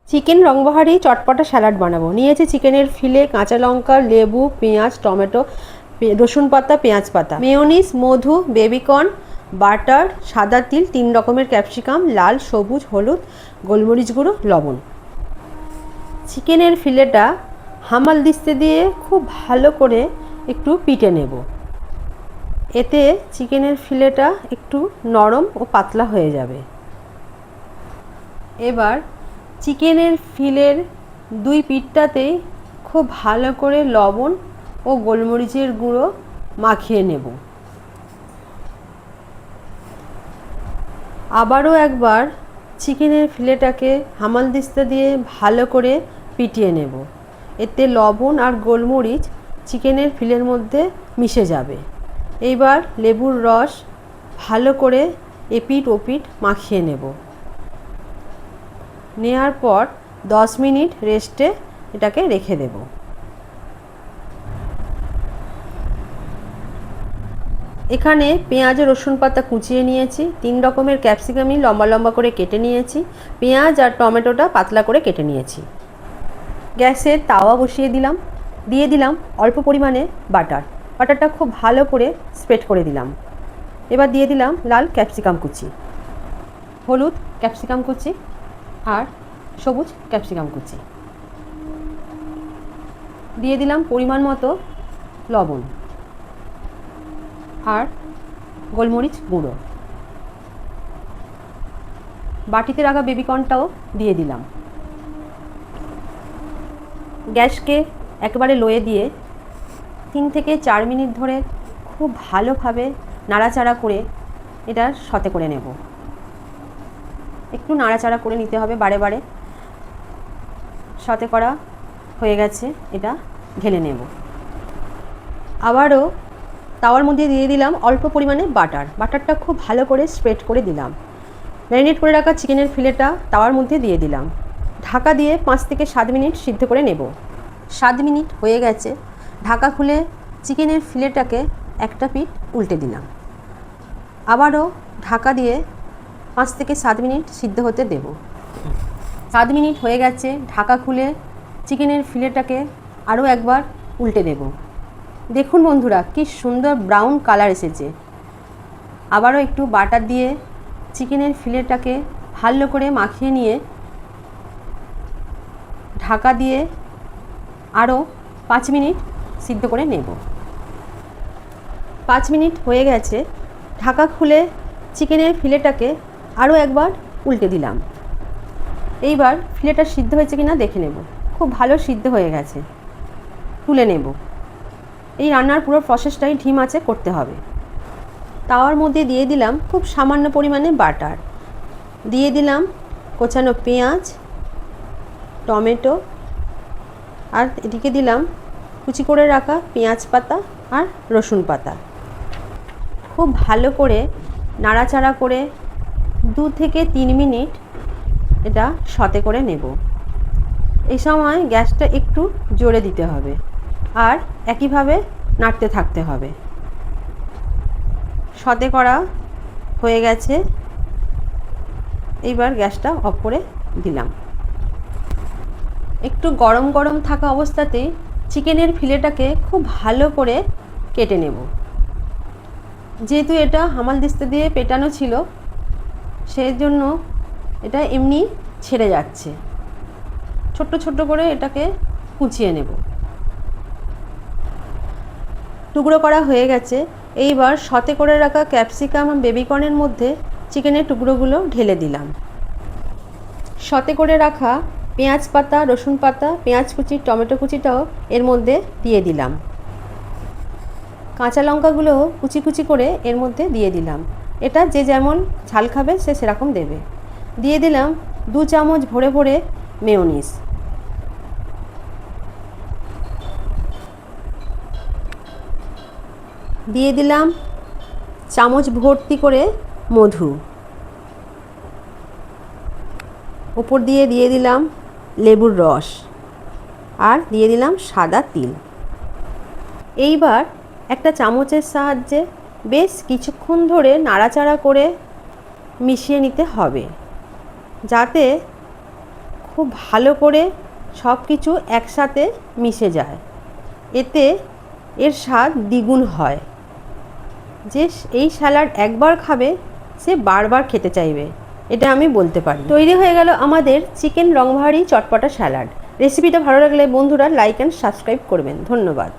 Chicken রংবাহারি চটপটা salad বানাবো। নিয়েছি চিকেনের ফিলে, কাঁচা লঙ্কা, লেবু, পেঁয়াজ, টমেটো, রসুন পাতা, পেঁয়াজ পাতা, মেয়োনিজ, মধু, বেবিকর্ন, বাটার, সাদা তিল, 3 রকমের ক্যাপসিকাম, লাল, সবুজ, হলুদ, গোলমরিচ গুঁড়ো, লবণ। চিকেনের ফিলেটা হামাল দিস্তে দিয়ে খুব ভালো করে একটু পিটে নেব। এতে চিকেনের ফিলেটা একটু নরম ও পাতলা হয়ে যাবে। এবার চিকেনের ফিলের 2 পিঠটাতেই খুব ভালো করে লবণ ও গোলমরিচের গুঁড়ো মাখিয়ে নেব। আবারও একবার চিকেনের ফিলেটাকে হামালদিস্তা দিয়ে ভালো করে পিটিয়ে নেব। এতে লবণ আর গোলমরিচ চিকেনের ফিলের মধ্যে মিশে যাবে। এইবার লেবুর রস ভালো করে এপিঠ ওপিঠ মাখিয়ে নেব। নেওয়ার পর 10 মিনিট রেস্টে এটাকে রেখে দেব। এখানে পেঁয়াজ ও রসুন পাতা কুচিয়ে নিয়েছি, 3 রকমের ক্যাপসিকামই লম্বা লম্বা করে কেটে নিয়েছি, পেঁয়াজ আর টমেটোটা পাতলা করে কেটে নিয়েছি। গ্যাসে তাওয়া বসিয়ে দিলাম, দিয়ে দিলাম অল্প পরিমাণে বাটারটা খুব ভালো করে স্প্রেড করে দিলাম। এবার দিয়ে দিলাম লাল ক্যাপসিকাম কুচি, হলুদ ক্যাপসিকাম কুচি আর সবুজ ক্যাপসিকাম কুচি, দিয়ে দিলাম পরিমাণ মতো লবণ আর গোলমরিচ গুঁড়ো। বাটিতে রাখা বেবিকর্নটাও দিয়ে দিলাম। গ্যাসকে একেবারে লোয়ে দিয়ে 3 থেকে 4 মিনিট ধরে খুব ভালোভাবে নাড়াচাড়া করে এটা সতে করে নেব। একটু নাড়াচাড়া করে নিতে হবে বারে বারে। সতে করা হয়ে গেছে, এটা ঢেলে নেব। আবারও তাওয়ার মধ্যে দিয়ে দিলাম অল্প পরিমাণে বাটারটা খুব ভালো করে স্প্রেড করে দিলাম। ম্যারিনেট করে রাখা চিকেনের ফিলেটা তাওয়ার মধ্যে দিয়ে দিলাম। ঢাকা দিয়ে 5 থেকে 7 মিনিট সিদ্ধ করে নেব। 7 মিনিট হয়ে গেছে, ঢাকা খুলে চিকেনের ফিলেটাকে একটা পিঠ উল্টে দিলাম। আবারও ঢাকা দিয়ে 5 থেকে 7 মিনিট সিদ্ধ হতে দেব। 7 মিনিট হয়ে গেছে, ঢাকা খুলে চিকেনের ফিলেটাকে আরও একবার উল্টে দেব। দেখুন বন্ধুরা, কি সুন্দর ব্রাউন কালার এসেছে। আবারও একটু বাটার দিয়ে চিকেনের ফিলেটাকে ভালো করে মাখিয়ে নিয়ে ঢাকা দিয়ে আরও 5 মিনিট সিদ্ধ করে নেব। 5 মিনিট হয়ে গেছে, ঢাকা খুলে চিকেনের ফিলেটাকে আরও একবার উল্টে দিলাম। এইবার ফিলেটা সিদ্ধ হয়েছে কিনা দেখে নেব। খুব ভালো সিদ্ধ হয়ে গেছে, তুলে নেব। এই রান্নার পুরো প্রসেসটাই ঢিম আঁচে করতে হবে। তাওয়ার মধ্যে দিয়ে দিলাম খুব সামান্য পরিমাণে বাটার, দিয়ে দিলাম কোচানো পেঁয়াজ, টমেটো আর এদিকে দিলাম কুচি করে রাখা পেঁয়াজ পাতা আর রসুন পাতা। খুব ভালো করে নাড়াচাড়া করে 2 থেকে 3 মিনিট এটা সতে করে নেব। এই সময় গ্যাসটা একটু জোরে দিতে হবে আর একইভাবে নাড়তে থাকতে হবে। সতে করা হয়ে গেছে, এইবার গ্যাসটা অফ করে দিলাম। একটু গরম গরম থাকা অবস্থাতেই চিকেনের ফিলেটাকে খুব ভালো করে কেটে নেব। যেহেতু এটা হামালদিস্তা দিয়ে পেটানো ছিল, সেই জন্য এটা এমনি ছেড়ে যাচ্ছে। ছোট্ট ছোট্ট করে এটাকে কুচিয়ে নেব। টুকরো করা হয়ে গেছে, এইবার সতে করে রাখা ক্যাপসিকাম আর বেবিকর্নের মধ্যে চিকেনের টুকরোগুলো ঢেলে দিলাম। সতে করে রাখা পেঁয়াজ পাতা, রসুন পাতা, পেঁয়াজ কুচি, টমেটো কুচিটাও এর মধ্যে দিয়ে দিলাম। কাঁচা লঙ্কাগুলো কুচি কুচি করে এর মধ্যে দিয়ে দিলাম। এটা যে যেমন ঝাল খাবে সে সেরকম দেবে। দিয়ে দিলাম 2 চামচ ভরে ভরে মেয়োনিজ। দিয়ে দিলাম চামচ ভর্তি করে মধু। উপর দিয়ে দিলাম লেবুর রস আর দিয়ে দিলাম সাদা তিল। এইবার একটা চামচের সাহায্যে বেশ কিছুক্ষণ ধরে নাড়াচাড়া করে মিশিয়ে নিতে হবে, যাতে খুব ভালো করে সব কিছু একসাথে মিশে যায়। এতে এর স্বাদ দ্বিগুণ হয়। যে এই স্যালাড একবার খাবে সে বারবার খেতে চাইবে, এটা আমি বলতে পারি। তৈরি হয়ে গেল আমাদের চিকেন রংবাহারি চটপটা স্যালাড। রেসিপিটা ভালো লাগলে বন্ধুরা লাইক অ্যান্ড সাবস্ক্রাইব করবেন। ধন্যবাদ।